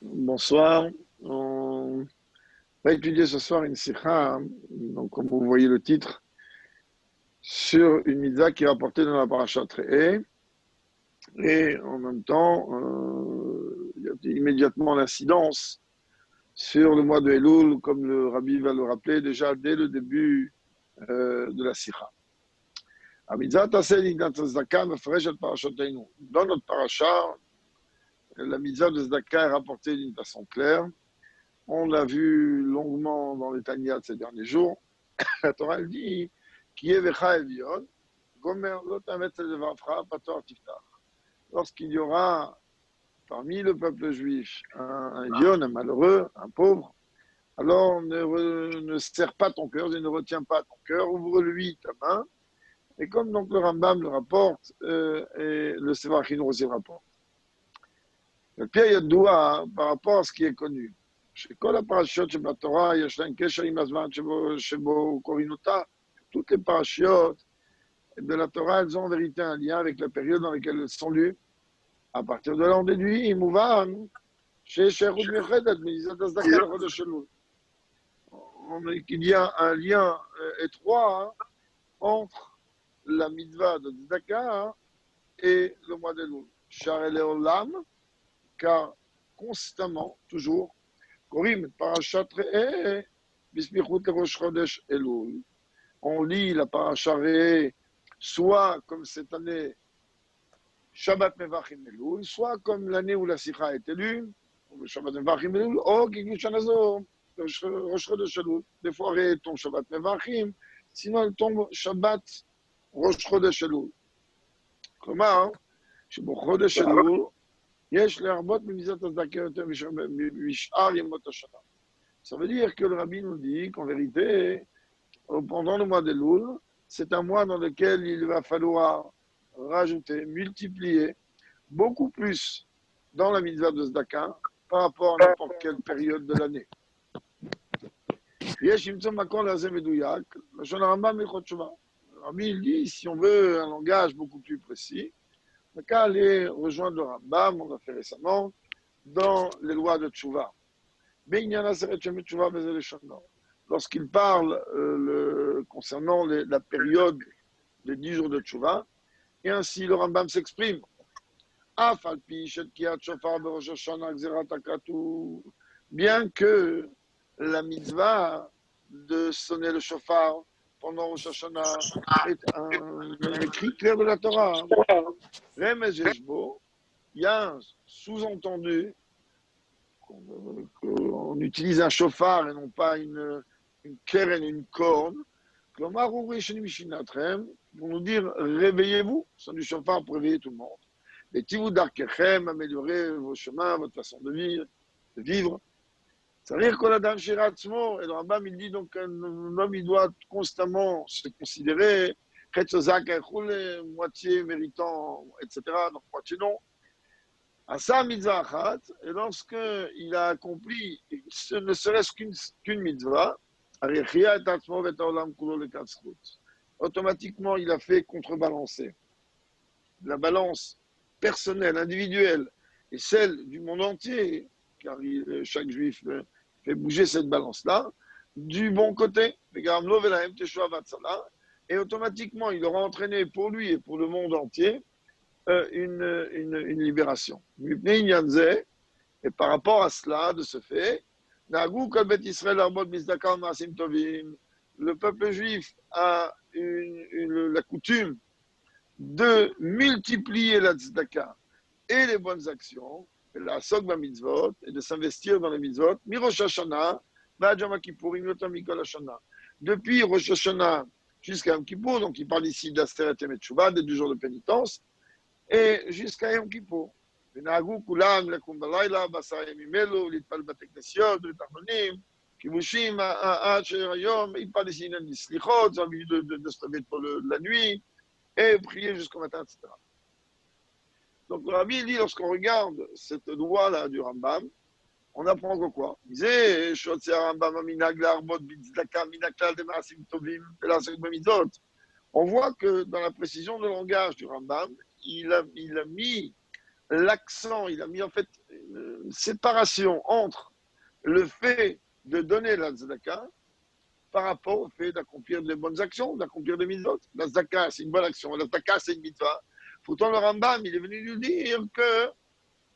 Bonsoir. On va étudier ce soir une sikha, donc comme vous voyez le titre, sur une mitzvah qui est rapportée dans la parasha Re'eh. Et en même temps, il y a immédiatement l'incidence sur le mois de Elul, comme le Rabbi va le rappeler déjà dès le début de la sikha. Dans notre parasha, la mitzvah de Zdaka est rapportée d'une façon claire. On l'a vu longuement dans les Tanya de ces derniers jours. La Torah elle dit qui est Vecha Evion, Gomer Lotamet Levafra Pator Tiftach. Lorsqu'il y aura parmi le peuple juif un Evion, un malheureux, un pauvre, alors ne serre pas ton cœur et ne retiens pas ton cœur, ouvre-lui ta main. Et comme donc le Rambam le rapporte, et le Sefer Chinuch aussi le rapporte. Le Pierre Yadoua, par rapport à ce qui est connu, שכל הפרשיות שבתורה יש להן קשר עם הזמן שבו קוראים אותה. Toutes les parachiotes de la Torah, elles ont en vérité un lien avec la période dans laquelle elles sont lues. À partir de là, on déduit, qu'il y a un lien étroit entre la mitzvah de Tzedaka et le mois d'Elul. Shar Leolam, car constamment, toujours, Korim, parashat Re'eh, bismichut Rosh Chodesh Elul. On lit la parashat Re'eh, soit comme cette année, Shabbat Mevachim Elul, soit comme l'année où la Sikha a été lue, Shabbat Mevachim Elul, ou Gigul Shanazo, Rosh Chodesh Elul. Des fois, Re'eh tombe Shabbat Mevachim, sinon elle tombe Shabbat Rosh Chodesh Elul. כלומר, שבחודש אלול יש להרבות ממיזת הצדקה יותר משאר ימות השנה. Ça veut dire que le rabbi nous dit qu'en vérité, pendant le mois de Elul, c'est un mois dans lequel il va falloir rajouter, multiplier beaucoup plus dans la mitzvah de Zdaka par rapport à n'importe quelle période de l'année. Le rabbi il dit, si on veut un langage beaucoup plus précis, on n'a qu'à aller rejoindre le Rambam, on l'a fait récemment, dans les lois de Tchouva. Lorsqu'il parle concernant la période des 10 jours de Tchouva, et ainsi le Rambam s'exprime. Bien que la mitzvah de sonner le shofar pendant Rosh Hashanah est un écrit clair de la Torah. Remez Yeshbo, il y a un sous-entendu qu'on utilise un chauffard et non pas une keren, une corne. Pour nous dire réveillez-vous, c'est du chauffard pour réveiller tout le monde. Et si vous darkechem, améliorez vos chemins, votre façon de vivre. Ça veut dire que l'Adam Shiratzmo, et le Rambam il dit donc qu'un homme il doit constamment se considérer moitié méritant, etc. Donc moitié non. Asa mitzvah achat, et lorsqu'il a accompli ne serait-ce qu'une mitzvah, automatiquement il a fait contrebalancer la balance personnelle, individuelle, et celle du monde entier, car chaque juif fait bouger cette balance-là, du bon côté, et automatiquement il aura entraîné pour lui et pour le monde entier une libération. Et par rapport à cela, de ce fait, le peuple juif a la coutume de multiplier la tzedaka et les bonnes actions, la sogba mitzvot, et de s'investir dans les mitzvot, mi Rosh Hashanah, Yom Kippourim, Mikol Hashanah. Depuis Rosh Hashanah jusqu'à Yom Kippour, donc il parle ici d'Asteret Yom Teshuvah, des 2 jours de pénitence, et jusqu'à Yom Kippour. ונהגו כולם לקום בלילה, ב10 ימים אלו, להתפלל בתי כנסיות, בתחנונים, כיבושים, עד שהיום, il parle ici de slichot, ils ont envie de se lever pour la nuit, et prier jusqu'au matin, etc. Donc le Rabbi dit, lorsqu'on regarde cette loi-là du Rambam, on apprend que quoi? Il disait, on voit que dans la précision de langage du Rambam, il a mis l'accent, il a mis en fait une séparation entre le fait de donner la tzedaka par rapport au fait d'accomplir des bonnes actions, d'accomplir des mitzvot. La tzedaka, c'est une bonne action. La tzedaka, c'est une mitzvah. Pourtant, le Rambam, il est venu nous dire que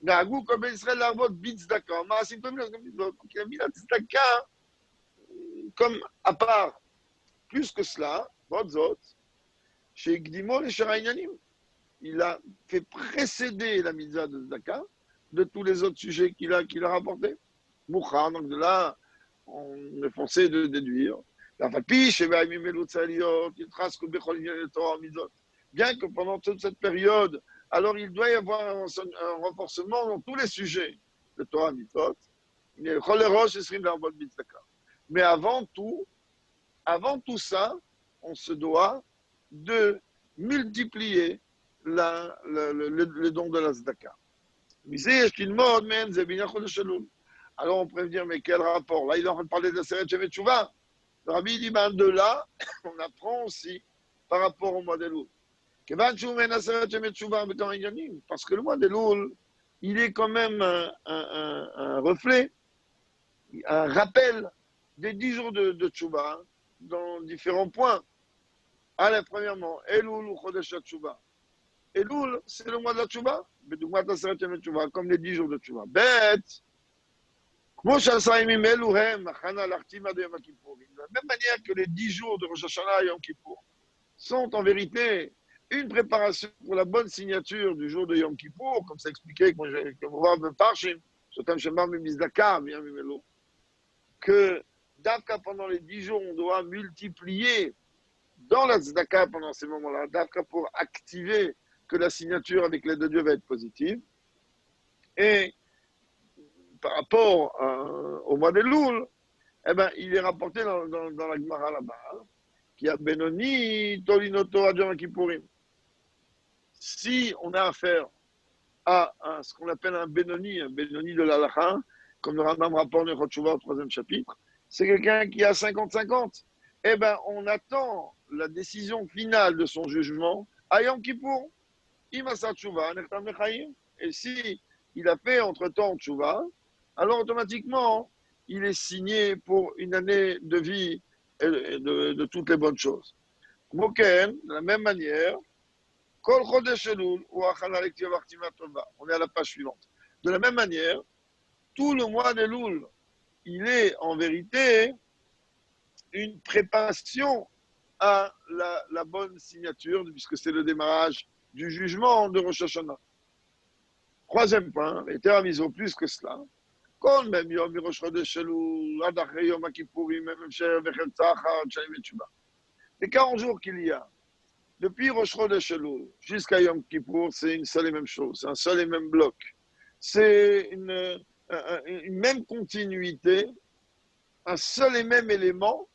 Nagou comme Israël l'arbot bitzdaka, maasim comme les mitzvot. Donc, il a mis la tzedaka comme à part. Plus que cela, Bodzot, chez Gdimo et Sharaïnanim, il a fait précéder la mitzvah de tzedaka de tous les autres sujets qu'il a rapportés. Moucha, donc de là, on est forcé de déduire. Bien que pendant toute cette période, alors il doit y avoir un renforcement dans tous les sujets de Torah Mitzvot. Mais avant tout ça, on se doit de multiplier le don de la tzedaka. Alors on pourrait dire, mais quel rapport? Là, il est en train de parler de la Seret Shevet Shuvah. Le Rabbi dit, ben de là, on apprend aussi par rapport au mois d'Elul. Parce que le mois d'Elul, il est quand même un reflet, un rappel des 10 jours de Tchouva dans différents points. Allez, premièrement, Elul ou Chodesh Tchouva. Elul, c'est le mois de la Tchouva, comme les 10 jours de Tchouva. Bête. De la même manière que les 10 jours de Rosh Hashanah et Yom Kippour sont en vérité une préparation pour la bonne signature du jour de Yom Kippour, comme ça expliqué, que Davka pendant les 10 jours, on doit multiplier dans la Tzedaka pendant ces moments-là, Davka pour activer que la signature avec l'aide de Dieu va être positive. Et par rapport au mois d'Elul, eh ben, il est rapporté dans la Gemara là-bas, qui a Benoni, Tolinoto, Adjama Kippourim. Si on a affaire à ce qu'on appelle un Benoni de l'Alacha, comme le Rambam rapporte dans Chotshuvah au 3e chapitre, c'est quelqu'un qui a 50-50. Eh ben, on attend la décision finale de son jugement à Yom Kippour. Et si il a fait entre-temps Tchouva, alors automatiquement, il est signé pour une année de vie et de toutes les bonnes choses. Moken, de la même manière, on est à la page suivante. De la même manière, tout le mois d'Elul, il est en vérité une préparation à la bonne signature, puisque c'est le démarrage du jugement de Rosh Hashanah. Troisième point, et termiso plus que cela, כל מהם יום מראש חודש אלול עד אחרי יום הכיפורים, אפשר וחצה אחת שנים ותשובה. Les 40 jours qu'il y a, depuis Rosh Chodesh Elul jusqu'à Yom Kippour, c'est une seule et même chose, c'est un seul et même bloc. C'est une même continuité, un seul et même élément,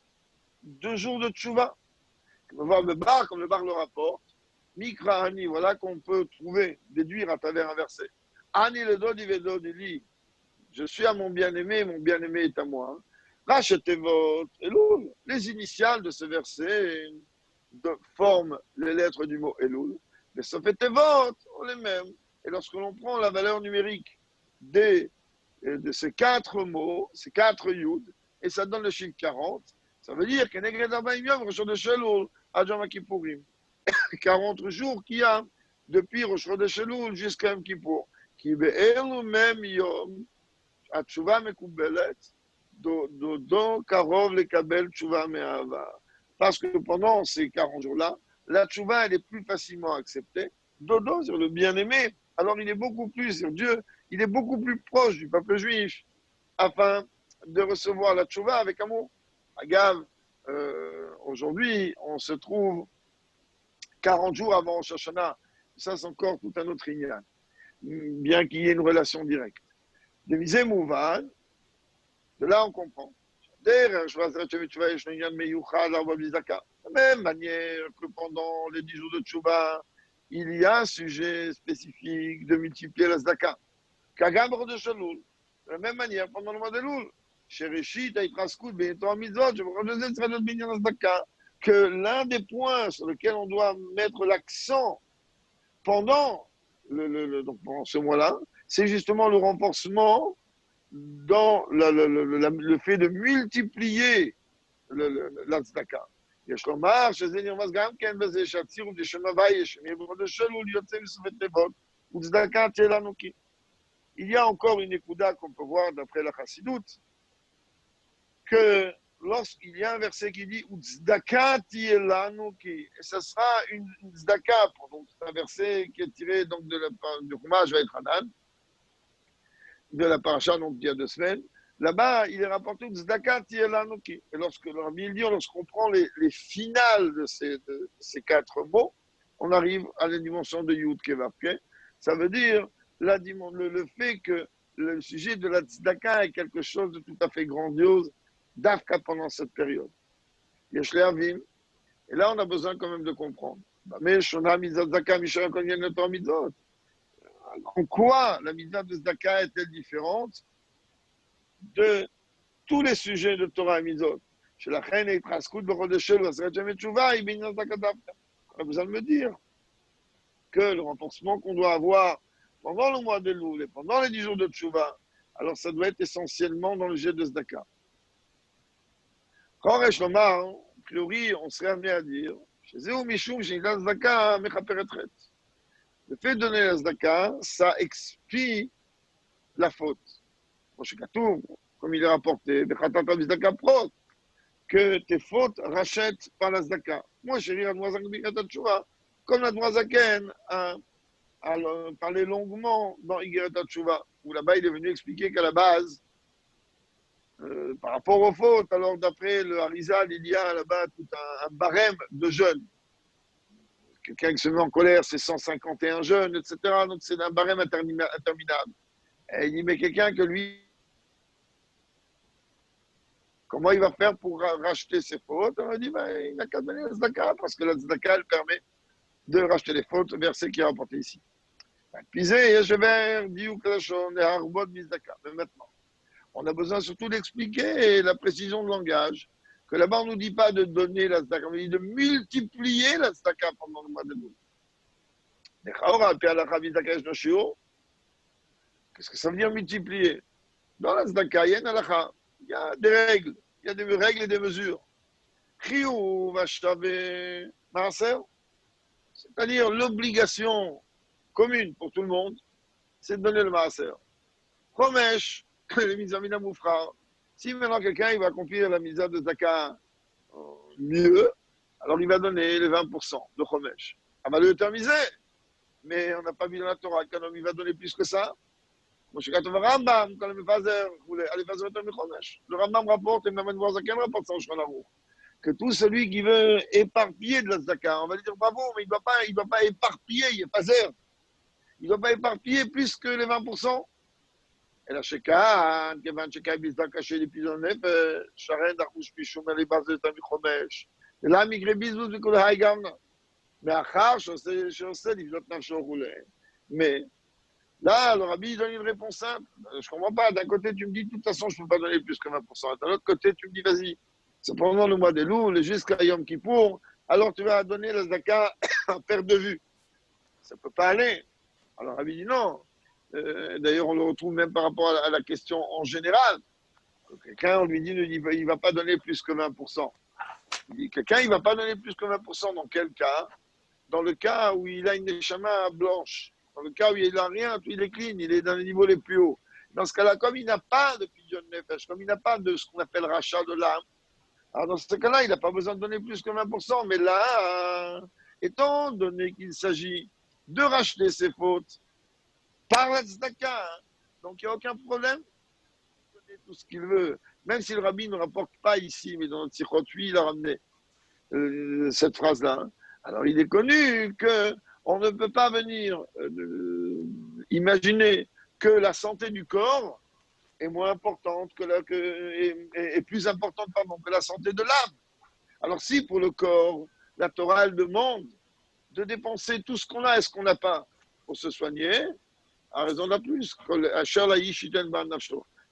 2 jours de tchouva. Comme le bar le rapporte, Mikra Ani, voilà qu'on peut trouver, déduire à travers un verset. Ani le dodi vedodi li. Je suis à mon bien-aimé est à moi. Rachetevot, Elul. Les initiales de ce verset forment les lettres du mot Elul. Les Sofetevot ont les mêmes. Et lorsque l'on prend la valeur numérique de ces 4 mots, ces 4 yud, et ça donne le chiffre 40, ça veut dire que Negred Abayim Yom, Rosh Chodesh Elul, Ad Yom Kippourim. 40 jours qu'il y a depuis Rosh Chodesh Elul jusqu'à Yom Kippour. Qui be'elu mem yom, התשובה מקובלת, דודו קרוב לקבל תשובה מאהבה. Parce que pendant ces 40 jours-là, la tchouva, elle est plus facilement acceptée. Dodo, sur le bien-aimé, alors il est beaucoup plus, sur Dieu, il est beaucoup plus proche du peuple juif, afin de recevoir la tchouva avec amour. Agav, aujourd'hui, on se trouve 40 jours avant Rosh Hashanah. Ça, c'est encore tout un autre ignan, bien qu'il y ait une relation directe. De misé mouvan, de là on comprend. De la même manière que pendant les 10 jours de Tchouba, il y a un sujet spécifique de multiplier la Zdaka. Kagam de Shalul. De la même manière, pendant le mois de Loul, que l'un des points sur lesquels on doit mettre l'accent pendant donc pendant ce mois-là, c'est justement le renforcement dans le fait de multiplier la tzedaka. יש לומר שזה נרמז גם כן בזה שהצירו דשמא וישם, יבוא דשלול יוצא מסוות תיבות, וצדקה תהיה לנו כי. Il y a encore une écouda qu'on peut voir d'après la chassidoute, que lorsqu'il y a un verset qui dit Tzedaka tielanu ki, et ça sera une tzedaka, donc c'est un verset qui est tiré donc du Chumash Vaïtranan, de la paracha donc il y a 2 semaines. Là-bas, il est rapporté Tzedaka tielanu ki. Et lorsque le Rabbi dit, lorsqu'on prend les finales de ces 4 mots, on arrive à la dimension de Yud Kevavke. Ça veut dire le fait que le sujet de la tzedaka est quelque chose de tout à fait grandiose, d'Afka pendant cette période. Yesh le'avim, et là on a besoin quand même de comprendre. En quoi la mitzvah de tzedaka est-elle différente de tous les sujets de Torah et Mitzvot? On a besoin de me dire que le renforcement qu'on doit avoir pendant le mois de Loul et pendant les 10 jours de Tchouva, alors ça doit être essentiellement dans le jet de tzedaka. A priori, on serait amené à dire le fait de donner la tzedaka, ça expie la faute. Comme il est rapporté, que tes fautes rachètent par la tzedaka. Moi, je lis comme la Dmoisaken a parlé longuement dans Igeret HaTshuva, où là-bas il est venu expliquer qu'à la base, par rapport aux fautes, alors d'après le Harizal, il y a là-bas tout un barème de jeûnes. Quelqu'un qui se met en colère, c'est 151 jeûnes, etc. Donc c'est un barème interminable. Et il dit, mais quelqu'un que lui, comment il va faire pour racheter ses fautes? On a dit, ben, il n'a qu'à donner la tzedaka, parce que la tzedaka, elle permet de racheter les fautes, le verset qui est rapporté ici. Mais maintenant, on a besoin surtout d'expliquer la précision de langage, que là-bas on ne nous dit pas de donner la tzedaka, on nous dit de multiplier la tzedaka pendant le mois de Loul. Qu'est-ce que ça veut dire multiplier? Dans la tzedaka, il y a une halakha, il y a des règles, il y a des règles et des mesures. C'est-à-dire l'obligation commune pour tout le monde, c'est de donner le maaser. Chomesh, le mizamina moufra. Si maintenant quelqu'un il va accomplir la misa de zaka mieux, alors il va donner les 20% de Chomesh. Ah bah le termisé, mais on n'a pas vu dans la Torah qu'un homme il va donner plus que ça. Moi je suis Rambam, quand le Mefazer voulait aller faire le Chomesh. Le Rambam rapporte, et même le Zaken rapporte ça au Shulchan Aruch, que tout celui qui veut éparpiller de la zaka, on va lui dire bravo, mais il ne doit pas éparpiller, il est pas zer. Il ne doit pas éparpiller plus que les 20%. Et la Shekan, Kevan Shekan, Bizda caché les pieds en nefesh, Sharen, Darkouch Pichou, mais les bases de Tami Chomesh. Et là, Migre Bizou, du coup, le Haïgamna. Mais Achar, je sais, il doit te rouler. Mais là, le Rabbi donne une réponse simple. Je ne comprends pas. D'un côté, tu me dis, de toute façon, je ne peux pas donner plus que 20%. De l'autre côté, tu me dis, vas-y, c'est pendant le mois des loups, jusqu'à Yom Kippour, alors tu vas donner la zaka à perte de vue. Ça ne peut pas aller. Alors, Rabbi dit non. D'ailleurs, on le retrouve même par rapport à la question en général. Quelqu'un, on lui dit, il ne va pas donner plus que 20%. Il dit, quelqu'un, il ne va pas donner plus que 20%. Dans quel cas? Dans le cas où il a une neshama blanche. Dans le cas où il n'a rien, il est clean, il est dans les niveaux les plus hauts. Dans ce cas-là, comme il n'a pas de pidyon nefesh, comme il n'a pas de ce qu'on appelle rachat de l'âme, alors dans ce cas-là, il n'a pas besoin de donner plus que 20%. Mais là, étant donné qu'il s'agit de racheter ses fautes par la tzedaka, donc il n'y a aucun problème de donner tout ce qu'il veut. Même si le rabbi ne rapporte pas ici, mais dans le Tzachot, lui, il a ramené cette phrase-là. Alors il est connu qu'on ne peut pas venir imaginer que la santé du corps est moins importante est plus importante que la santé de l'âme. Alors si pour le corps, la Torah elle demande de dépenser tout ce qu'on a et ce qu'on n'a pas pour se soigner, à raison de plus, que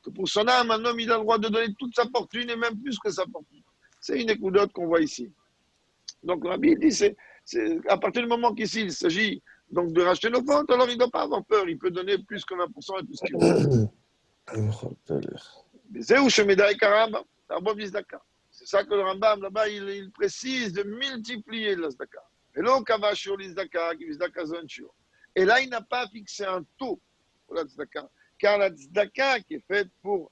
pour son âme, un homme il a le droit de donner toute sa fortune et même plus que sa fortune. C'est une écoudote qu'on voit ici. Donc le Rabbi dit, c'est à partir du moment qu'ici il s'agit donc de racheter nos fautes, alors il ne doit pas avoir peur. Il peut donner plus que 20% et tout ce qu'il veut. Mais c'est où je mets Rambam, c'est ça que le Rambam, là-bas, il précise de multiplier la Zdaka. Et là, Kavashur l'Izdaka, Kivizdaka Zonchur. Et là, il n'a pas fixé un taux pour la Zdaka. Car la Zdaka, qui est faite pour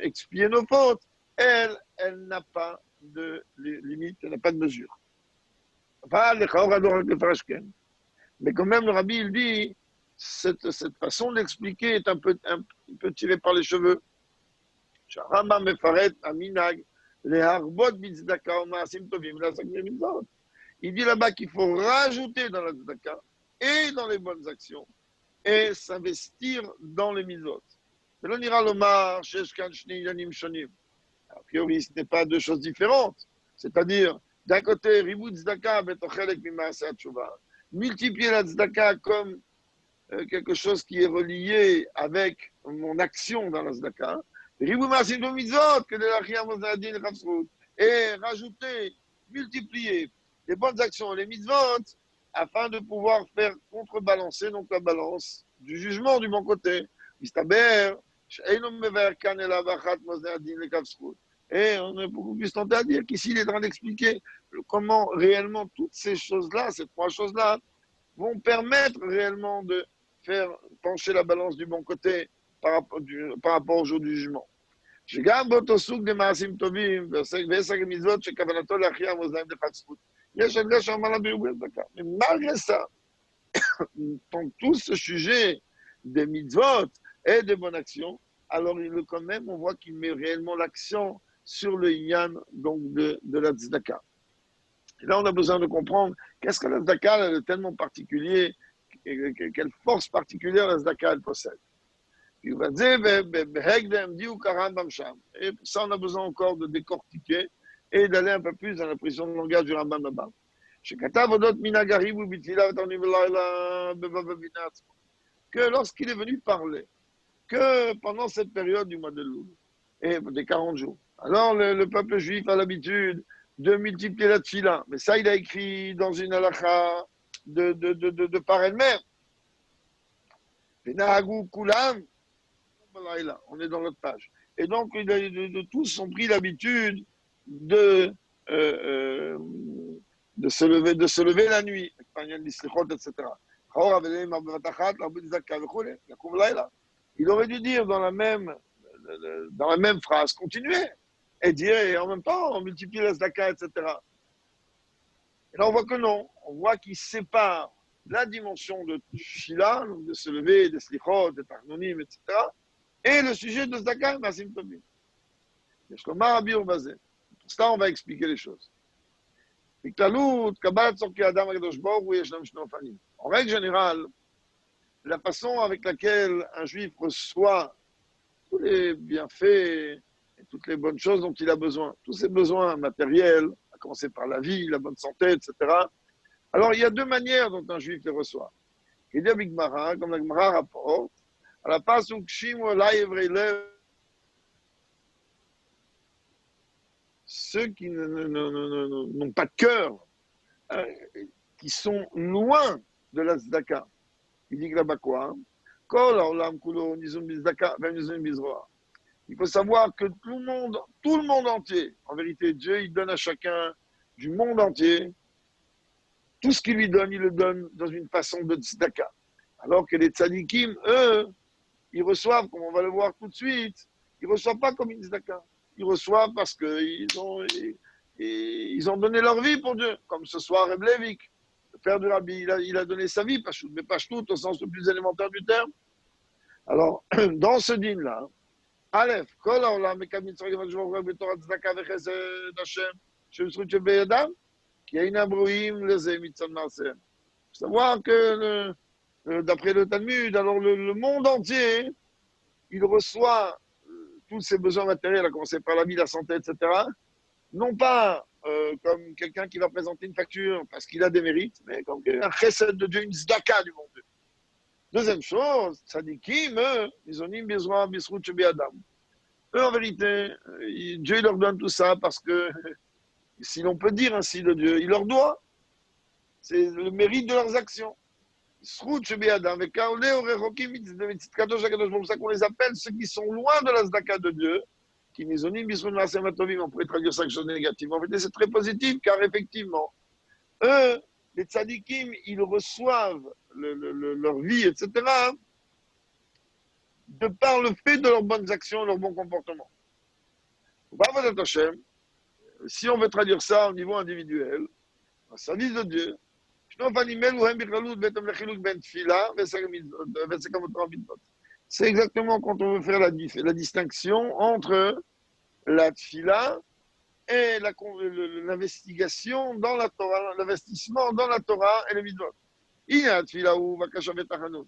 expier nos fautes, elle n'a pas de limite, elle n'a pas de mesure. Enfin, mais quand même, le Rabbi, il dit, cette façon d'expliquer est un peu tirée par les cheveux. Il dit là-bas qu'il faut rajouter dans la tzedaka et dans les bonnes actions et s'investir dans les mitzvot. Mais l'on ira l'omar, sheshkan shni yanim shonim. A priori, ce n'est pas deux choses différentes. C'est-à-dire, d'un côté, ribut tzedaka betochelek mimaaseh tshuva. Multiplier la tzedaka comme quelque chose qui est relié avec mon action dans la tzedaka. Ribut maasim de mitzvot, que de la chiyam ozadin chafsrut. Et rajouter, multiplier les bonnes actions, les mitzvot, afin de pouvoir faire contrebalancer donc la balance du jugement du bon côté. Mistaber, et on est beaucoup plus tenté à dire qu'ici il est en train d'expliquer comment réellement toutes ces choses-là, ces trois choses-là, vont permettre réellement de faire pencher la balance du bon côté par rapport au jour du jugement. שגם באותו סוג למעשים טובים, ועסק מצוות שכוונתו להכריע מאזניים לחצרות. יש הדגש שאמר בריבוי צדקה. Mais malgré ça, dans tout ce sujet des mitzvot et des bonnes actions, alors quand même, on voit qu'il met réellement l'accent sur le yan donc de la tzedaka. Et là, on a besoin de comprendre qu'est-ce que la tzedaka elle est tellement particulier, quelle force particulière la tzedaka elle possède. Et pour ça, on a besoin encore de décortiquer et d'aller un peu plus dans la précision de langage du Rambam là-bas. Que lorsqu'il est venu parler, que pendant cette période du mois de Loul, et des 40 jours, alors le peuple juif a l'habitude de multiplier la tfila. Mais ça, il a écrit dans une halakha de par elle-même. On est dans l'autre page. Et donc, tous ont pris l'habitude de se lever la nuit, etc. Il aurait dû dire dans la même phrase, continuer, et dire, et en même temps, on multiplie la zdaka, etc. Et là, on voit que non. On voit qu'il sépare la dimension de Shila, donc de se lever, des slichot, des tarnonim, etc., et le sujet de Zdaka, Masim Tobim. Pour ça, on va expliquer les choses. En règle générale, la façon avec laquelle un juif reçoit tous les bienfaits et toutes les bonnes choses dont il a besoin, tous ses besoins matériels, à commencer par la vie, la bonne santé, etc. Alors, il y a deux manières dont un juif les reçoit. Il y a Bigmara, comme la Gemara rapporte, à la passe où ceux qui n'ont pas de cœur, qui sont loin de la tzedaka. Il dit là-bas quoi? Il faut savoir que tout le monde entier, en vérité, Dieu, il donne à chacun du monde entier, tout ce qu'il lui donne, il le donne dans une façon de tzedaka. Alors que les tzadikim, eux, ils reçoivent, comme on va le voir tout de suite, ils ne reçoivent pas comme une tzedaka. Ils reçoivent parce qu'ils ont donné leur vie pour Dieu. Comme ce soir, Reb Levik, le père du Rabbi, il a donné sa vie, mais pas tout au sens le plus élémentaire du terme. Alors, dans ce dîme-là, Aleph, Kol Haolam Mekabim Tzorah Gevach B'Torah Tzedaka V'Chesed Hashem Shem Zchut Shebeyadam Ki Ein Abroim Lezeh Mitzad Maaseh. Il faut savoir que d'après le Talmud, alors le monde entier, il reçoit tous ses besoins matériels, à commencer par la vie, la santé, etc., non pas comme quelqu'un qui va présenter une facture parce qu'il a des mérites, mais comme un chesed de Dieu, une zdaka du monde. Deuxième chose, tzadikim, ils ont mis besoin bisrout shebi adam. Eux, en vérité, Dieu leur donne tout ça parce que, si l'on peut dire ainsi de Dieu, il leur doit. C'est le mérite de leurs actions. Srout Shebiadam, avec Kaolé, Orechokim, Kadosh, Kadosh, c'est pour ça qu'on les appelle ceux qui sont loin de la Zdaka de Dieu, qui nizonim, bisron, Nasematovim, on pourrait traduire ça quelque chose de négatif. En fait, c'est très positif, car effectivement, eux, les tzadikim, ils reçoivent leur vie, etc., de par le fait de leurs bonnes actions, leur bon comportement. Si on veut traduire ça au niveau individuel, un service de Dieu, c'est exactement quand on veut faire la distinction entre la tfila et l'investigation dans la Torah, l'investissement dans la Torah et les mitzvot. Il y a la tfila ou vakashavet achanut.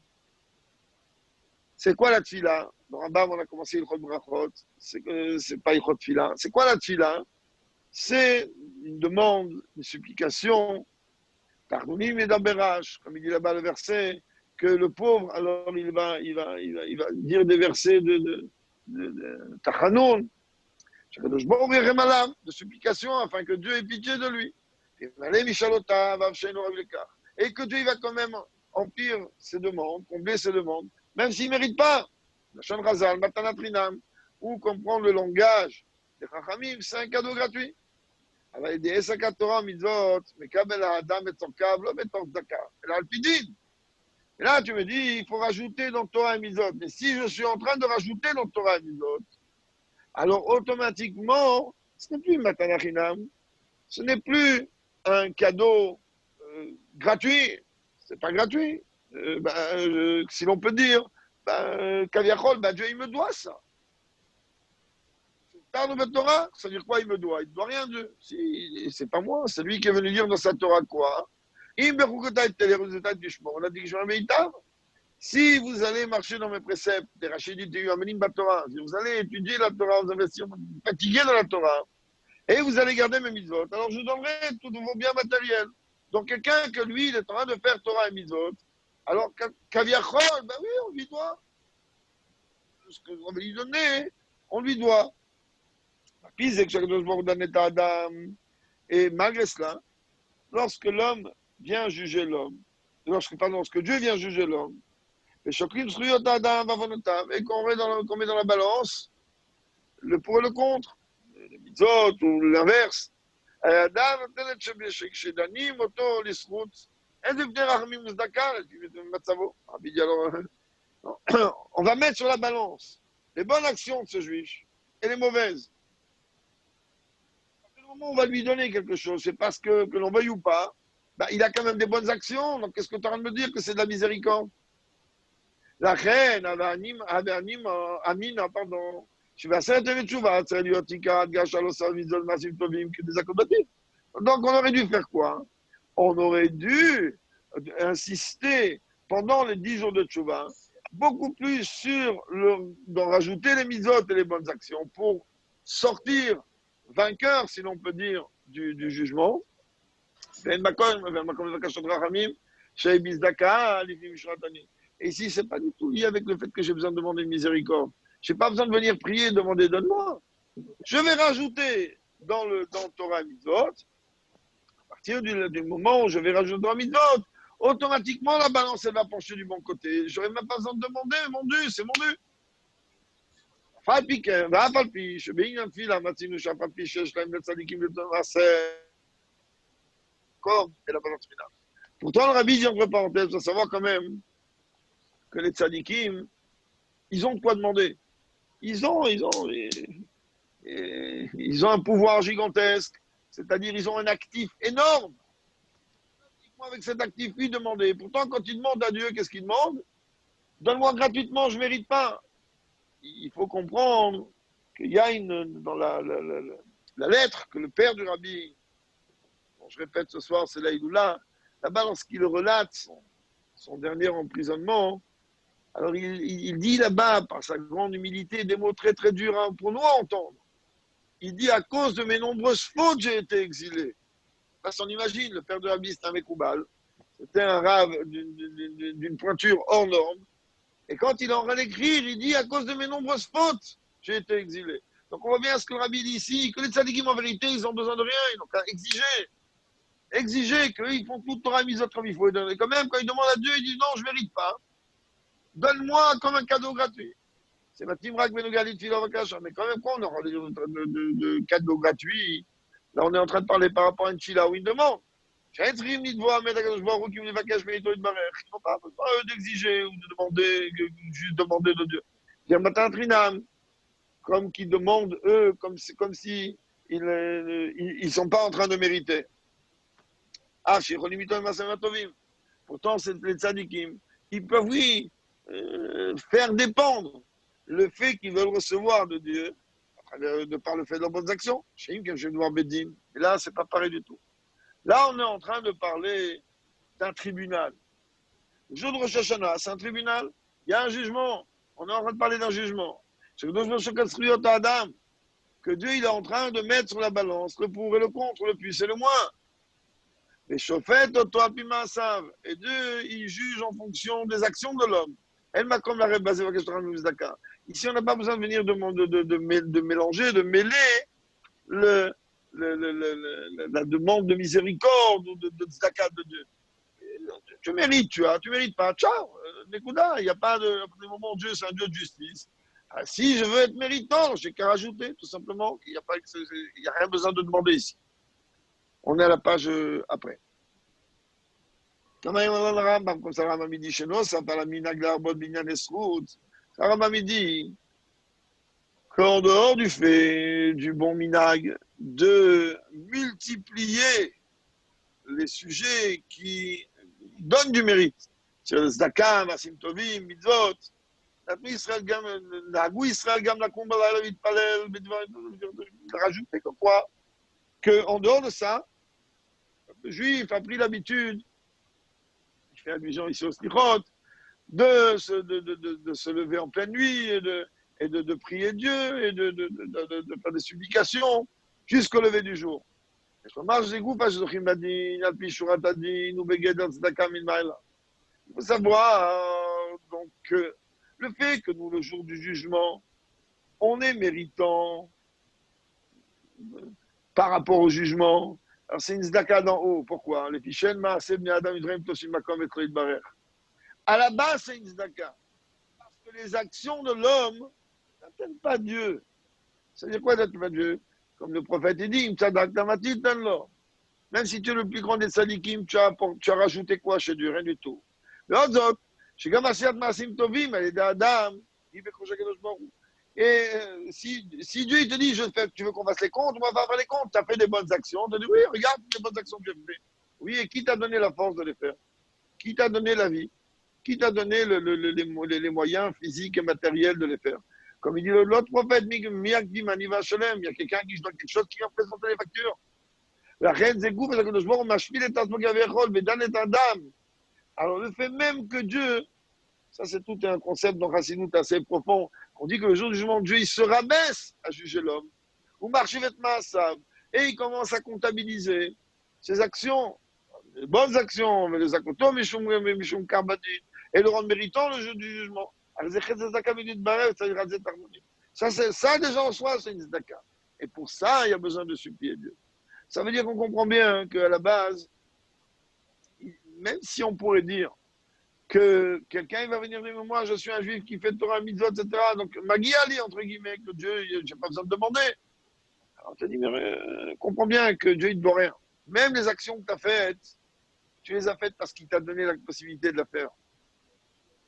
C'est quoi la tfila? Dans Rambam, on a commencé le chod brachot. C'est pas le chod tfila. C'est quoi la tfila? C'est une demande, une supplication, Tardunim et Daberash, comme il dit là-bas le verset, que le pauvre, alors il va dire des versets de Tachanoun, de supplication, afin que Dieu ait pitié de lui. Et que Dieu va quand même remplir ses demandes, combler ses demandes, même s'il ne mérite pas. Lachon Razal, Matanatrinam, ou comprendre le langage des Chachamim, c'est un cadeau gratuit. אבל ידי עסק התורה ומצוות, מקבל האדם את צורכיו, לא בתור צדקה, אלא על פי דין. Et là, tu me dis, il faut rajouter dans Torah et Mitzvot. Mais si je suis en train de rajouter dans Torah et Mitzvot, alors automatiquement, ce n'est plus Matana Chinam, ce n'est plus un cadeau gratuit. C'est pas gratuit. Si l'on peut dire, Kaviachol, Dieu, il me doit ça. Parle de Torah, ça veut dire quoi il me doit? Il ne doit rien de. Si, c'est pas moi, c'est lui qui est venu dire dans sa Torah quoi? On a dit que je vais si vous allez marcher dans mes préceptes, si vous allez étudier la Torah, vous allez vous fatiguer dans la Torah, et vous allez garder mes mitzvot, alors je vous donnerai tous vos biens matériels. Donc quelqu'un que lui, il est en train de faire Torah et mitzvot, alors Kaviachol, ben oui, on lui doit. Ce qu'on va lui donner, on lui doit. Et malgré cela, lorsque l'homme vient juger l'homme, lorsque Dieu vient juger l'homme, et qu'on met dans la balance le pour et le contre, les mitzvot ou l'inverse, on va mettre sur la balance les bonnes actions de ce juif et les mauvaises. On va lui donner quelque chose, c'est parce que l'on veuille ou pas, il a quand même des bonnes actions, donc qu'est-ce que tu es en train de me dire que c'est de la miséricorde? La reine, pardon, donc on aurait dû faire quoi? On aurait dû insister pendant les 10 jours de Tchouva, beaucoup plus d'en rajouter les mitzvot et les bonnes actions pour sortir vainqueur, si l'on peut dire, du jugement. Et ici, ce n'est pas du tout lié avec le fait que j'ai besoin de demander une miséricorde. Je n'ai pas besoin de venir prier et demander donne-moi. Je vais rajouter dans Torah Mitzvot, à partir du moment où je vais rajouter dans Mitzvot, automatiquement la balance elle va pencher du bon côté. Je n'aurai même pas besoin de demander, mon dû, c'est mon dû. Pourtant, le rabbi dit entre parenthèses, il faut savoir quand même que les tzadikim, ils ont de quoi demander. Ils ont un pouvoir gigantesque, c'est-à-dire ils ont un actif énorme. Avec cet actif, lui demander. Pourtant, quand ils demandent à Dieu, qu'est-ce qu'ils demandent? Donne-moi gratuitement, je ne mérite pas. Il faut comprendre qu'il y a dans la lettre que le père du rabbi, bon, je répète ce soir, c'est là, là-bas, lorsqu'il relate son dernier emprisonnement, alors il dit là-bas, par sa grande humilité, des mots très très durs pour nous à entendre. Il dit, à cause de mes nombreuses fautes, j'ai été exilé. Parce qu'on imagine, le père de rabbi, c'était un Mekoubal, c'était un rave d'une pointure hors norme. Et quand il est en train d'écrire, il dit, à cause de mes nombreuses fautes, j'ai été exilé. Donc on voit bien ce que le rabbi dit ici, que les tzadikim en vérité, ils ont besoin de rien, ils n'ont qu'à exiger. exiger qu'ils font toute Torah mise comme il faut. Et quand même, quand ils demandent à Dieu, ils disent non, je ne mérite pas. Donne-moi comme un cadeau gratuit. C'est ma Timrak Benogalit Filovakasha. Mais quand même, quoi, on aura de cadeaux gratuits. Là, on est en train de parler par rapport à une chila où il demande. Ils n'ont pas besoin d'exiger ou de demander, juste demander de Dieu. Il y a un matin trinam, comme qui demandent, eux, comme si ils sont pas en train de mériter. Ah, chez Cholimito et Masamatovim. Pourtant, c'est les tzadikim. Ils peuvent, oui, faire dépendre le fait qu'ils veulent recevoir de Dieu, de par le fait de leurs bonnes actions. Chez Im, je vais devoir Bédim. Et là, c'est pas pareil du tout. Là, on est en train de parler d'un tribunal. Le jour de Rosh Hashanah, c'est un tribunal. Il y a un jugement. On est en train de parler d'un jugement. C'est que Dieu il est en train de mettre sur la balance le pour et le contre, le plus et le moins. Les chauffettes, et Dieu, il juge en fonction des actions de l'homme. Elle m'a comme la basée ici, on n'a pas besoin de venir de mélanger, de mêler la demande de miséricorde ou de tzedaka de Dieu. Tu mérites, tu mérites pas. Ciao, Nekuda, il n'y a pas de moment Dieu, c'est un Dieu de justice. Ah, si je veux être méritant, j'ai qu'à rajouter, tout simplement. Il n'y a rien besoin de demander ici. On est à la page après. Comme ça, Rambam dit chez nous, ça parle à Minaglar, Bod, Binyan, Esrout. Rambam dit qu'en dehors du fait du bon minag, de multiplier les sujets qui donnent du mérite, c'est le Zdaka, Masim Tovim, Mitzvot, Nagou Israël, Gam la Kumbala, la Vitpalel, rajouter comme quoi, qu'en dehors de ça, le juif a pris l'habitude, je fais allusion ici au Slichot, de se lever en pleine nuit et de prier Dieu et de faire des supplications jusqu'au lever du jour. Il faut savoir donc le fait que nous, le jour du jugement, on est méritant par rapport au jugement. Alors c'est une zdaka d'en haut. Pourquoi? Les pichen maaseh bnei adam yidreim tosim makom et barer. À la base, c'est une zdaka. Parce que les actions de l'homme n'atteignent pas Dieu. C'est-à-dire quoi d'être pas Dieu? Comme le prophète dit, même si tu es le plus grand des sadikim, tu as rajouté quoi chez Dieu? Rien du tout. L'autre, et si Dieu il te dit, tu veux qu'on fasse les comptes, on va faire les comptes. Tu as fait des bonnes actions. Tu dis, oui, regarde les bonnes actions que j'ai faites. Oui, et qui t'a donné la force de les faire? Qui t'a donné la vie? Qui t'a donné les moyens physiques et matériels de les faire? Comme il dit l'autre prophète, il y a quelqu'un qui doit quelque chose qui représente les factures. La reine Zegou, parce que le joueur m'a chmilé tant qu'il avait rôle, mais dans l'état d'âme. Alors le fait même que Dieu, ça c'est tout un concept dans Rassinout assez profond, on dit que le jour du jugement de Dieu, il se rabaisse à juger l'homme. Ou marche vêtements et il commence à comptabiliser ses actions, les bonnes actions, mais les actions, Mishum Karbadin, et le rendre méritant le jour du jugement. Ça déjà en soi, c'est une zdaka. Et pour ça, il y a besoin de supplier Dieu. Ça veut dire qu'on comprend bien qu'à la base, même si on pourrait dire que quelqu'un va venir dire, moi je suis un juif qui fait Torah, mitzvot, etc. Donc, Magiali, entre guillemets, que Dieu, je n'ai pas besoin de demander. Alors, tu dis, mais comprends bien que Dieu, il ne doit rien. Même les actions que tu as faites, tu les as faites parce qu'il t'a donné la possibilité de la faire.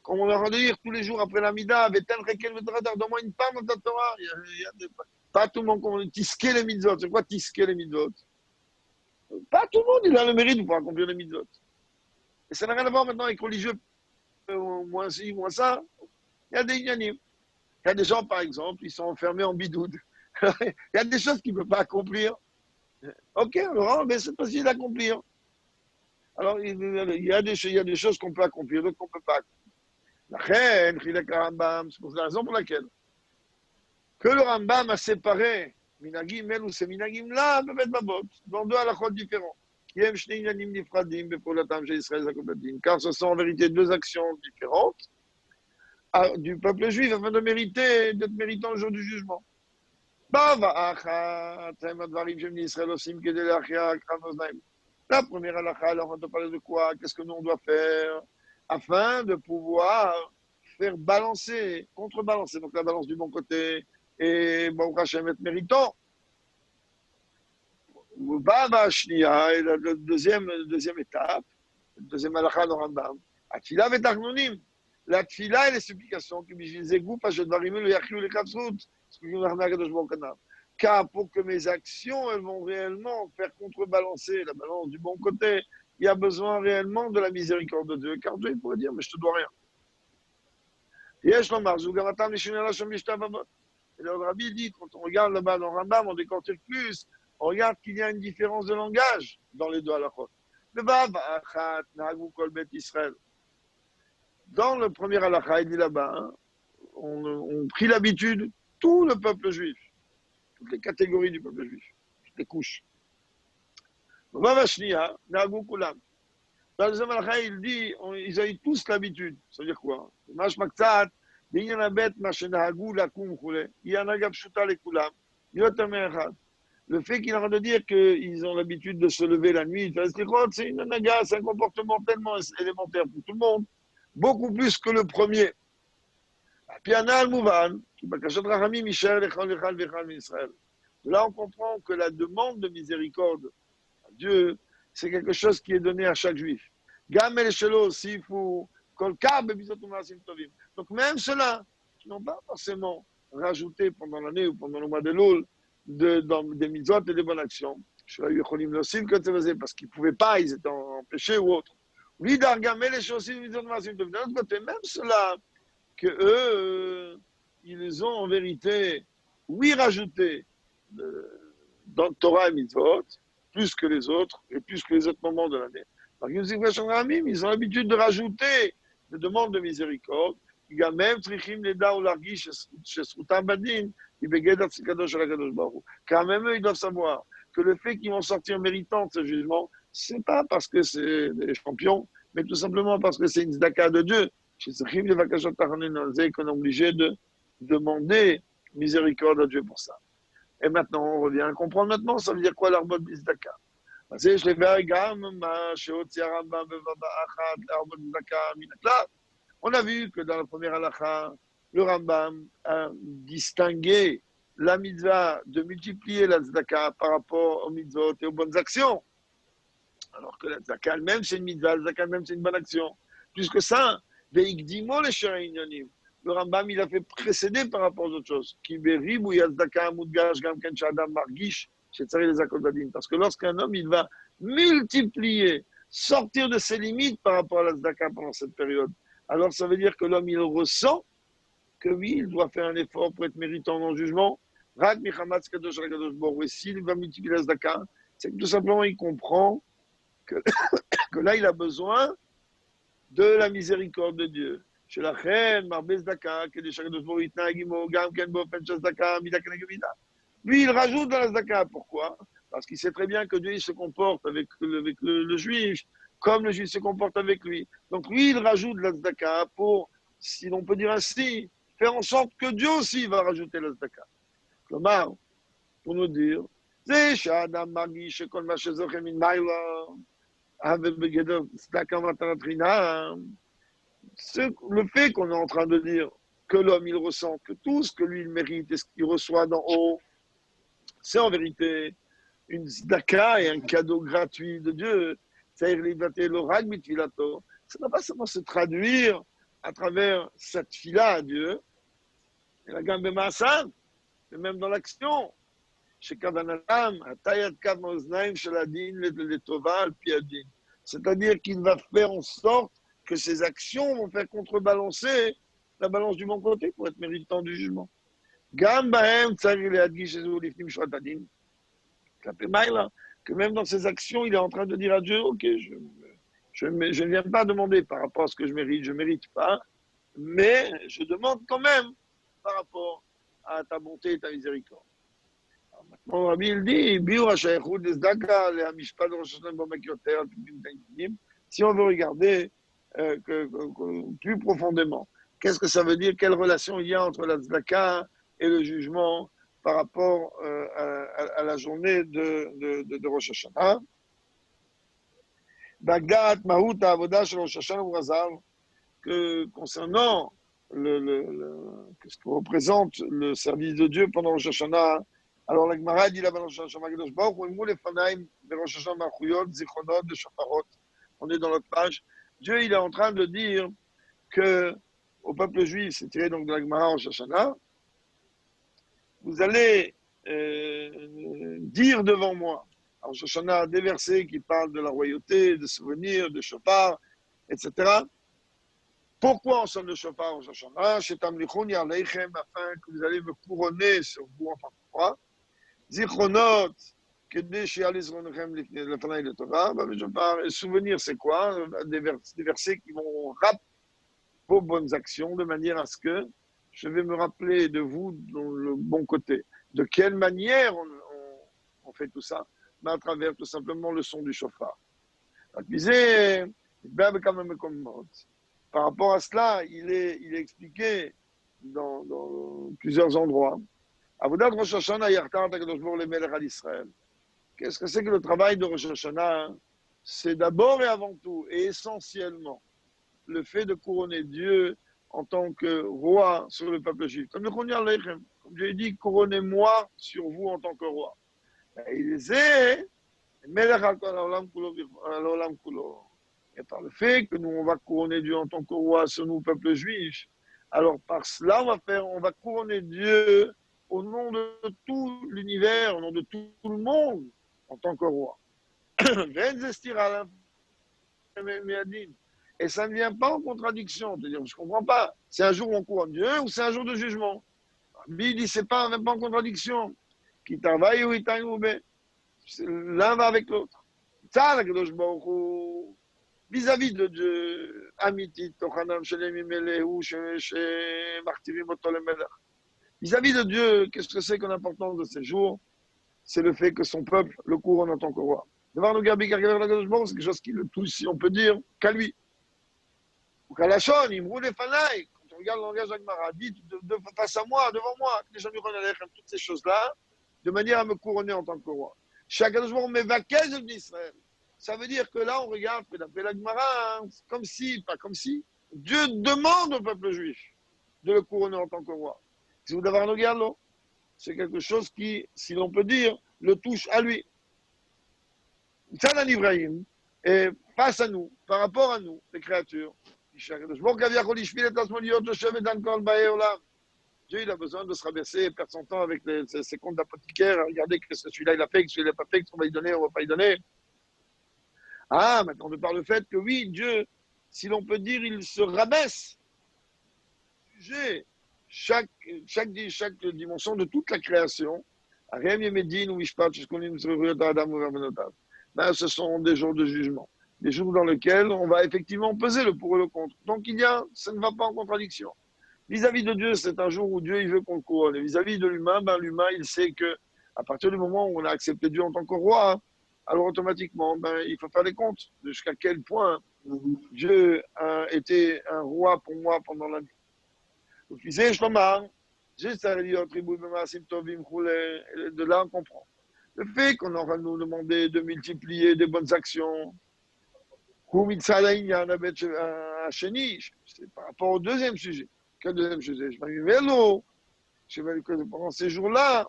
Comme on va dire tous les jours après l'Amida, donne-moi une part dans ta Torah. Pas tout le monde, tisquer les mitzvot. C'est quoi tisquer les mitzvot? Pas tout le monde, il a le mérite pour accomplir les mitzvot. Et ça n'a rien à voir maintenant avec religieux, moins ci, moins ça. Il y a des inanimes. Il y a des gens, par exemple, ils sont enfermés en bidoude. Il y a des choses qu'ils ne peuvent pas accomplir. Ok, alors, mais c'est possible d'accomplir. Alors, il y a des choses qu'on peut accomplir, d'autres qu'on ne peut pas accomplir. La reine, c'est pour la raison pour laquelle que le Rambam a séparé Minagim El ou ces Minagim là, peut-être Babot, dans deux halakhot différents. Car ce sont en vérité deux actions différentes du peuple juif afin de mériter, d'être méritant le jour du jugement. La première halakha, alors on te parler de quoi? Qu'est-ce que nous on doit faire afin de pouvoir faire balancer, contrebalancer, donc la balance du bon côté et bon Hachem est méritant. Baba Shnia, et la deuxième étape, deuxième halakha dans Rambam, Atfila ve'tachnonim. La tfila et les supplications, qui bishisent goût, parce que je dois rimer le yachiou les kapsrout, ce que je veux dire que je m'en connais. Car pour que mes actions, elles vont réellement faire contrebalancer la balance du bon côté, il y a besoin réellement de la miséricorde de Dieu. Car Dieu, il pourrait dire, mais je te dois rien. Yesh lomar, zugamatam lishinela shomishta babot. Et le Rabbi dit, quand on regarde là-bas dans Rambam, on décortique plus, on regarde qu'il y a une différence de langage dans les deux halachot. Le Vav achat nagou kol bet Israël. Dans le premier halakha, il dit là-bas, hein, on prit l'habitude, tout le peuple juif, toutes les catégories du peuple juif, toutes les couches. Dans le deuxième halakha, il dit, ils ont eu tous l'habitude. Ça veut dire quoi? Le fait qu'il est en train de dire qu'ils ont l'habitude de se lever la nuit, c'est une naga, c'est un comportement tellement élémentaire pour tout le monde, beaucoup plus que le premier. Là, on comprend que la demande de miséricorde à Dieu, c'est quelque chose qui est donné à chaque juif. Donc, même ceux-là qui n'ont pas forcément rajouté pendant l'année ou pendant le mois de Loul des mitzvot et des bonnes actions, parce qu'ils ne pouvaient pas, ils étaient empêchés ou autre. D'un autre côté, même ceux-là que eux, ils ont en vérité, oui, rajouté dans le Torah et Mitzvot, plus que les autres, et plus que les autres moments de l'année. Ils ont l'habitude de rajouter des demandes de miséricorde, quand même, eux, ils doivent savoir que le fait qu'ils vont sortir méritants de ce jugement, c'est pas parce que c'est des champions, mais tout simplement parce que c'est une zdaka de Dieu. Qu'on est obligé de demander miséricorde à Dieu pour ça. Et maintenant, on revient à comprendre maintenant, ça veut dire quoi l'arbot bizdaka? On a vu que dans la première halakha, le Rambam a distingué la mitzvah de multiplier la tzedaka par rapport aux mitzvot et aux bonnes actions. Alors que la tzedaka elle-même, c'est une mitzvah, la tzedaka elle-même, c'est une bonne action. Plus que ça, le Rambam, il a fait précéder par rapport aux autres choses. Parce que lorsqu'un homme, il va multiplier, sortir de ses limites par rapport à la tzedaka pendant cette période, alors ça veut dire que l'homme, il ressent que oui, il doit faire un effort pour être méritant dans le jugement. Et s'il va multiplier la tzedaka, c'est que tout simplement, il comprend que là, il a besoin de la miséricorde de Dieu. Lui, il rajoute dans la zdaka. Pourquoi? Parce qu'il sait très bien que Dieu il se comporte avec le juif comme le juif se comporte avec lui. Donc lui, il rajoute la zdaka pour, si l'on peut dire ainsi, faire en sorte que Dieu aussi va rajouter la zdaka. Klamar, pour nous dire, le fait qu'on est en train de dire que l'homme, il ressent que tout ce que lui, il mérite et ce qu'il reçoit d'en haut, c'est en vérité une zdaka et un cadeau gratuit de Dieu. C'est-à-dire, ça ne va pas seulement se traduire à travers cette fila à Dieu, et la gamme Massan, mais même dans l'action. C'est-à-dire qu'il va faire en sorte que ses actions vont faire contrebalancer la balance du bon côté pour être méritant du jugement. Que même dans ses actions, il est en train de dire à Dieu, ok, je ne viens pas demander par rapport à ce que je mérite, je ne mérite pas, mais je demande quand même par rapport à ta bonté et ta miséricorde. Maintenant, Rabbi, il dit, si on veut regarder plus profondément, qu'est-ce que ça veut dire, quelle relation il y a entre la tzedaka et le jugement par rapport à la journée de Rosh Hashanah. Bagdat, Mahut, Avodah, Shel Rosh Hashanah Urazal, que concernant ce que représente le service de Dieu pendant Rosh Hashanah. Alors la Gemara dit là-bas dans Rosh Hashanah, Kadosh Baruch Hu, Imou Lefanaim, Rosh Hashanah Malchuyot, Zichronot, de Shofarot. On est dans notre page. Dieu, il est en train de dire que au peuple juif, c'est tiré donc de la Gemara Rosh Hashanah, vous allez dire devant moi. Alors, Rosh Hashanah, des versets qui parlent de la royauté, de souvenirs, de Shofar, etc. Pourquoi on sonne le Shofar Rosh Hashanah? Shetam lichoni aleichem, afin que vous allez me couronner sur vous en tant que roi. Zichronot, kedei she'al izronechem lefanai leTorah. Et souvenir, c'est quoi? Des versets qui vont rappeler vos bonnes actions de manière à ce que je vais me rappeler de vous dans le bon côté. De quelle manière on fait tout ça? Mais à travers tout simplement le son du Shofar. Par rapport à cela, il est expliqué dans plusieurs endroits. Avodat Rosh Hashanah yartar hakadosh baruch hu lemelech al Israël. Qu'est-ce que c'est que le travail de Rosh Hashanah? C'est d'abord et avant tout, et essentiellement, le fait de couronner Dieu en tant que roi sur le peuple juif. Comme Dieu dit, couronnez-moi sur vous en tant que roi. Et par le fait que nous, on va couronner Dieu en tant que roi sur nous, peuple juif, alors par cela, on va couronner Dieu au nom de tout l'univers, au nom de tout le monde, en tant que roi. Et ça ne vient pas en contradiction. C'est-à-dire, je ne comprends pas. C'est un jour où on couronne Dieu ou c'est un jour de jugement? Il dit, c'est pas, même pas en contradiction. Qui travaille ou il l'un va avec l'autre. Vis-à-vis de Dieu, vis-à-vis de Dieu, qu'est-ce que c'est que l'importance de ces jours? C'est le fait que son peuple le couronne en tant que roi. Devant le c'est quelque chose qui le touche, si on peut dire, qu'à lui. Ou qu'à la chaîne, il me roule les fanailles. Quand on regarde le langage d'Agmara, dit face à moi, devant moi, les gens lui reconnaissent toutes ces choses-là, de manière à me couronner en tant que roi. Chaque jour, on m'évacuait d'Israël. Ça veut dire que là, on regarde, d'après la Gemara, comme si, pas comme si, Dieu demande au peuple juif de le couronner en tant que roi. Si vous devez regarder, c'est quelque chose qui, si l'on peut dire, le touche à lui. Tzaddan Ibrahim, et face à nous, par rapport à nous, les créatures, Dieu, il a besoin de se rabaisser et perdre son temps avec ses comptes d'apothicaire, regarder que celui-là il a fait, que celui-là il n'a pas fait, qu'on va lui donner, on ne va pas lui donner. Ah, maintenant, de par le fait que oui, Dieu, si l'on peut dire, il se rabaisse, juger chaque dimension de toute la création. Ben, ce sont des jours de jugement, des jours dans lesquels on va effectivement peser le pour et le contre. Donc ça ne va pas en contradiction. Vis-à-vis de Dieu, c'est un jour où Dieu il veut qu'on le couronne. Et vis-à-vis de l'humain, ben, l'humain il sait que à partir du moment où on a accepté Dieu en tant que roi, alors automatiquement, ben, il faut faire les comptes de jusqu'à quel point Dieu a été un roi pour moi pendant la vie. Donc, il sait, de là, on comprend. Le fait qu'on aura nous demandé de multiplier des bonnes actions, c'est par rapport au deuxième sujet. Quel deuxième sujet? Je vais vélo. Je vais que pendant ces jours-là,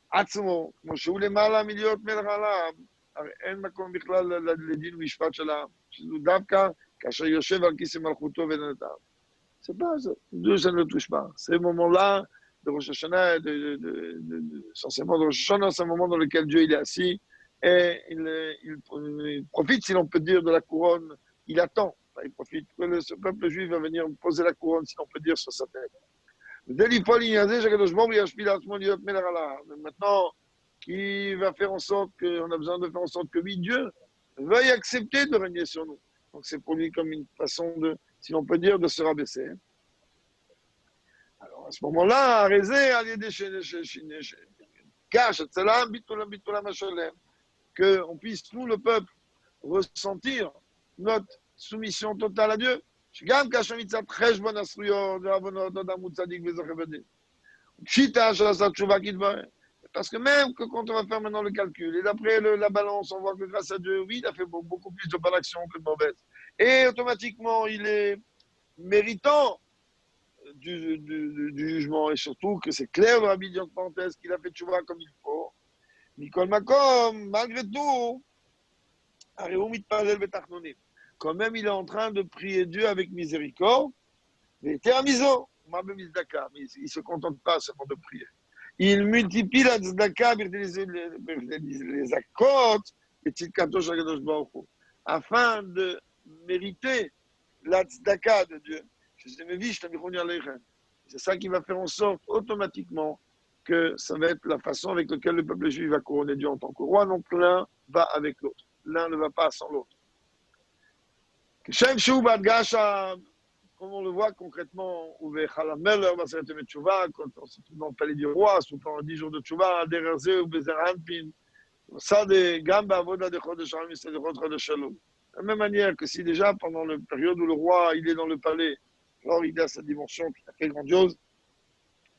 עצמו, כמו שהוא למעלה מלהיות מלך עליו, הרי אין מקום בכלל לדין ומשפט של העם, שזו דווקא כאשר יושב על כיסא מלכותו ונתן. C'est pas ça. Dieu, ça ne le touche pas. Ces moments-là de Rosh Hashanah, essentiellement de Rosh Hashanah, c'est un moment dans lequel Dieu il est assis et il profite, si l'on peut dire, de la couronne. Il attend. Enfin, il profite que ce peuple juif va venir poser la couronne, si l'on peut dire, sur sa tête. Maintenant, qui va faire en sorte qu'on a besoin de faire en sorte que oui, Dieu veuille accepter de régner sur nous. Donc c'est pour lui comme une façon de, si on peut dire, de se rabaisser. Alors à ce moment-là, qu'on puisse, nous, le peuple, ressentir notre soumission totale à Dieu. שגם כאשר מצד חשבון הזכויות והעוונות אדם הוא צדיק וזוכה בדין. פשיטה שעשה תשובה כדברה. Parce que même que quand on va faire maintenant le calcul, et d'après la balance, on voit que grâce à Dieu, oui, il a fait beaucoup plus de bonnes actions que de mauvaises. Et automatiquement, il est méritant du jugement, et surtout que c'est clair dans la Bible, en parenthèse, qu'il a fait tchouva comme il faut. Nicole Macom, malgré tout, quand même, il est en train de prier Dieu avec miséricorde. Mais termiso, mais il ne se contente pas seulement de prier. Il multiplie la tzedaka, les accords, et afin de mériter la tzedaka de Dieu. C'est ça qui va faire en sorte automatiquement que ça va être la façon avec laquelle le peuple juif va couronner Dieu en tant que roi. Donc l'un va avec l'autre. L'un ne va pas sans l'autre. Comme on le voit concrètement, quand on se trouve dans le palais du roi, sous pendant 10 jours de tchouva, ça de gamba avoda de chodesh haram, c'est de chodesh shalom. De la même manière que si déjà pendant la période où le roi il est dans le palais, alors il a sa dimension tout à fait grandiose,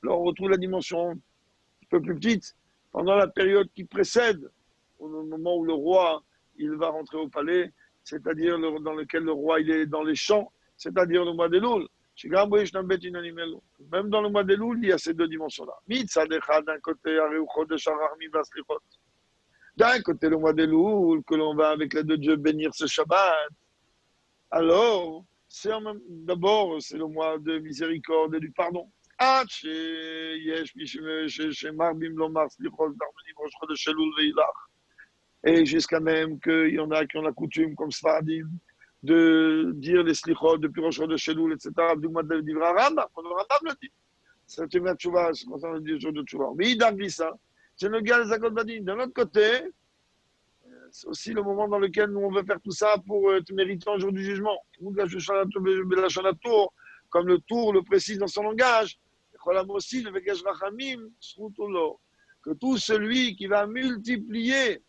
alors on retrouve la dimension un peu plus petite pendant la période qui précède au moment où le roi il va rentrer au palais, c'est-à-dire dans lequel le roi il est dans les champs, c'est-à-dire le mois d'Elul. Même dans le mois d'Elul, il y a ces deux dimensions-là. D'un côté, d'un côté, le mois d'Elul, que l'on va avec l'aide de Dieu bénir ce Shabbat. Alors, d'abord, c'est le mois de miséricorde et du pardon. Et jusqu'à même qu'il y en a qui ont la coutume, comme Sfaradim, de dire les slichot depuis Rosh Chodesh Elul, etc., du mois de Divra Rambam, quand le Rambam le dit. C'est le Tumat Tchouva, c'est concernant le 10 jours de Tchouva. Mais il dit ça, c'est le gars des Zakot Badin. D'un autre côté, c'est aussi le moment dans lequel nous on veut faire tout ça pour te mériter un jour du jugement. Comme le tour le précise dans son langage, que tout celui qui va multiplier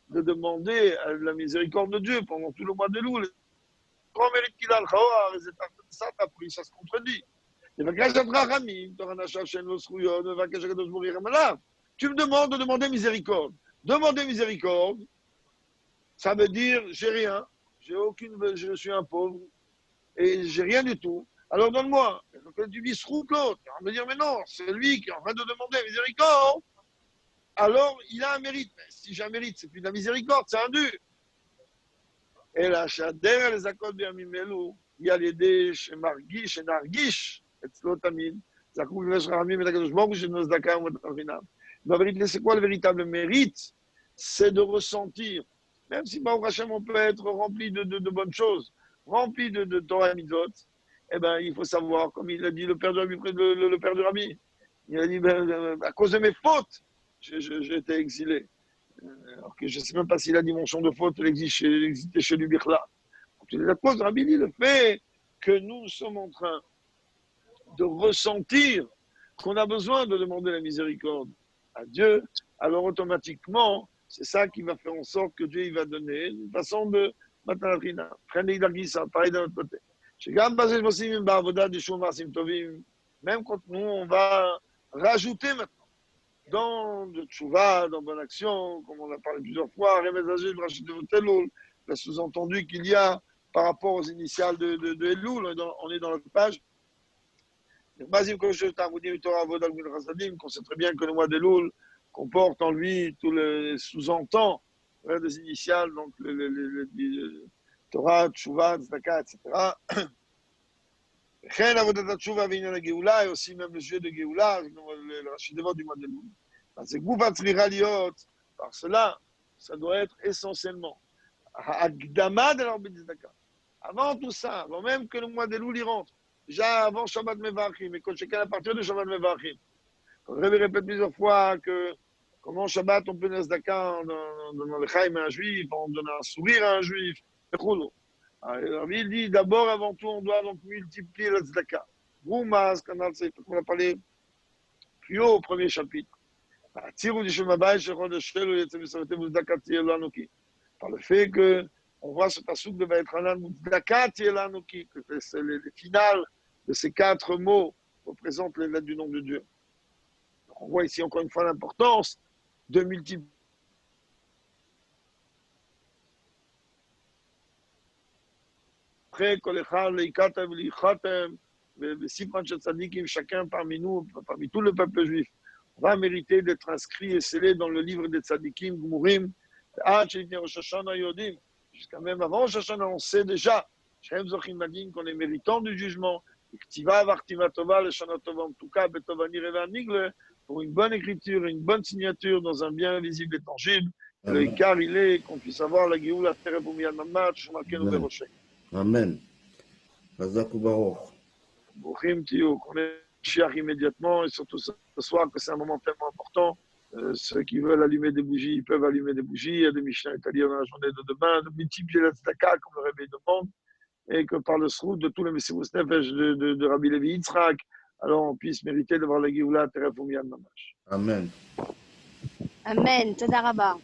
de demander la miséricorde de Dieu pendant tout le mois de Loul, grand mérite qu'il a, ça se contredit. Tu me demandes de demander miséricorde. Demander miséricorde, ça veut dire j'ai rien, je suis un pauvre et j'ai rien du tout. Alors donne-moi. Quand tu dis l'autre, on va me dire mais non, c'est lui qui est en train de demander miséricorde. Alors il a un mérite. Mais si j'ai un mérite, c'est plus de la miséricorde, c'est un dû. Et la chader les accords de Yamimelu, il y a l'idée chez Margish, chez Nargish, et Tzlotamid, Zakou Vesh Ramim et Takadosh Baruch chez Nozdaka ou Matavinam. La vérité, c'est quoi le véritable mérite? C'est de ressentir, même si Baruch Hashem, on peut être rempli de bonnes choses, rempli de Torah et Mitzvot, eh ben, il faut savoir, comme il a dit le père du Rabbi, il a dit, à cause de mes fautes, j'ai été exilé. Alors que je ne sais même pas si la dimension de faute elle existait chez lui Birla. La cause de Rabbi dit le fait que nous sommes en train de ressentir qu'on a besoin de demander la miséricorde à Dieu, alors automatiquement, c'est ça qui va faire en sorte que Dieu il va donner une façon de Matanarina. Ça, pareil d'un autre côté. Même quand nous, on va rajouter maintenant dans le tchouva, dans bonne action, comme on a parlé plusieurs fois, le sous-entendu qu'il y a par rapport aux initiales de Elul, on est dans la page. Qu'on sait très bien que le mois d'Elul comporte en lui tout le sous-entend des initiales, donc le Torah, Tchouva, Tzedaka, etc. Et aussi même le sujet de Géoula, le Rashi Devot du mois d'Elul. Par cela, ça doit être essentiellement avant tout ça, avant même que le mois d'Elul y rentre, déjà avant Shabbat Mevachim, et quand chacun à partir de Shabbat Mevachim. On répète plusieurs fois que comment Shabbat on peut donner Zdaka en donnant le chaim à un juif, en donnant un sourire à un juif, alors, il dit d'abord, avant tout, on doit donc multiplier la Zdaka. On a parlé plus haut au premier chapitre. Par le fait que on voit ce passouk de Vaetranan que c'est les finales de ces 4 mots représentent les lettres du nom de Dieu. On voit ici encore une fois l'importance de multiplier. Après, chacun parmi nous, parmi tout le peuple juif, va mériter d'être inscrit et scellé dans le livre des tzadikim, Gmurim, jusqu'à même avant Rosh Hashanah, on sait déjà, qu'on est méritant du jugement, en tout cas, pour une bonne écriture, une bonne signature dans un bien visible et tangible. Le Icar, il est qu'on puisse avoir la Géoula Terre Boumiyad Mamad, Shumakenu Beroshe. Amen. Chazak ubaruch. Brouchim Tiyou, qu'on est Chiach immédiatement et surtout ce soir, que c'est un moment tellement important. Ceux qui veulent allumer des bougies, ils peuvent allumer des bougies. Il y a des Mishnah italiens dans la journée de demain, de multiplier la tzedaka, comme le réveil demande, et que par le srout de tous les Messirus Nefesh de Rabbi Levi Yitzhak, alors on puisse mériter de voir la Géoula Teref Umiyan Mamash. Amen. Amen. Toda Rabba.